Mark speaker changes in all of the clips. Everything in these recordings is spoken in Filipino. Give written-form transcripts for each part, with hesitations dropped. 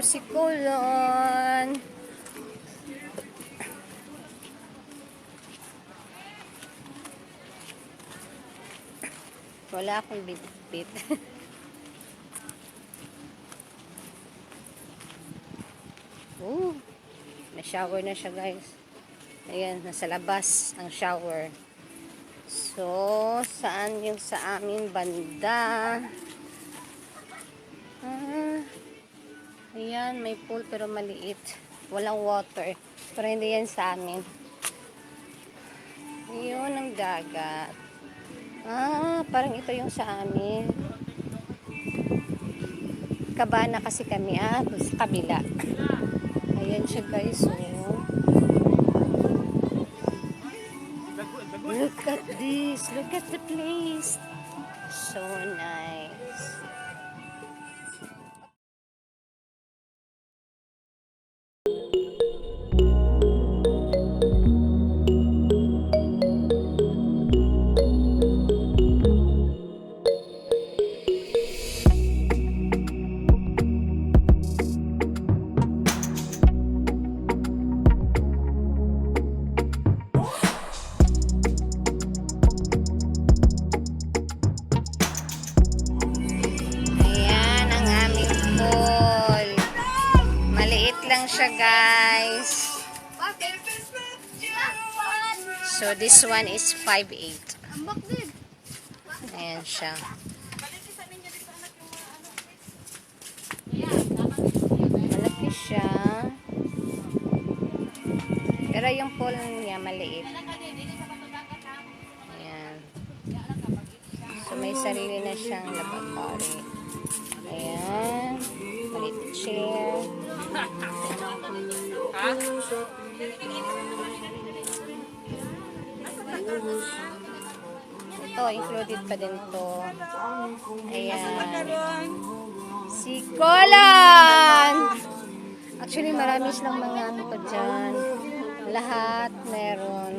Speaker 1: Sicolon. Wala akong bit-bit. May shower na siya, guys. Ayan, nasa labas ang shower. So, saan yung sa amin banda? Ayan, may pool pero maliit. Walang water. Pero hindi yan sa amin. Yun ang dagat. Parang ito yung sa amin. Kabana kasi kami, sa kabila. Ayan siya, guys. So, look at this. Look at the place. So nice. Lang siya, guys. So this one is 5'8". Ayan siya. Malaki siya. Pero yung pool niya maliit. Ayan. So may sarili na siyang lavatory. Ayan. Maliit chair. Ito, included pa din to. Ayan. Sicolon! Actually, marami silang mga ano pa dyan. Lahat meron.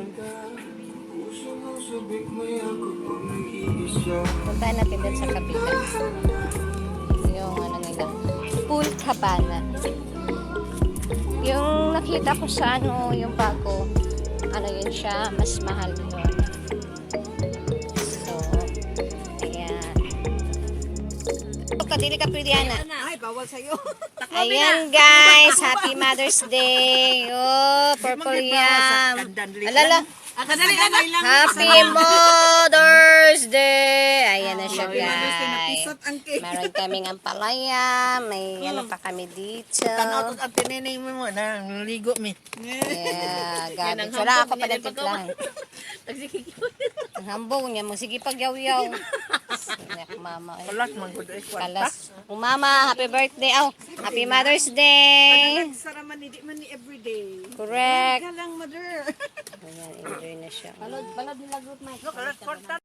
Speaker 1: Puntahan natin din sa kabila. Yung ano nila. Pool cabana. Yung nakita ko sa ano, yung bago, ano yun siya, mas mahal yun. So, ayan. Kadili ka pwede, Ana.
Speaker 2: Ay, bawal sa'yo.
Speaker 1: Ayan, guys. Happy Mother's Day. Oh, purple yam. Alala. Happy Mother's Day. Ayan na siya, guys. Meron kaming ampalaya. May ano pa kami dito.
Speaker 2: Tanaw at tinenay mo mo na ligo mi.
Speaker 1: Yeah, gabit. Wala ako padatit lang. Ang hambong niya. Sige pag-yaw-yaw. Mama.
Speaker 2: Kalas man ko dai.
Speaker 1: Kalas. Mama, happy birthday. Happy Mother's Day.
Speaker 2: Saraman ni di man ni everyday.
Speaker 1: Correct.
Speaker 2: Lang mother.
Speaker 1: Ayan, enjoy na siya.
Speaker 2: Balod nila group mic. Look, kalas kwarta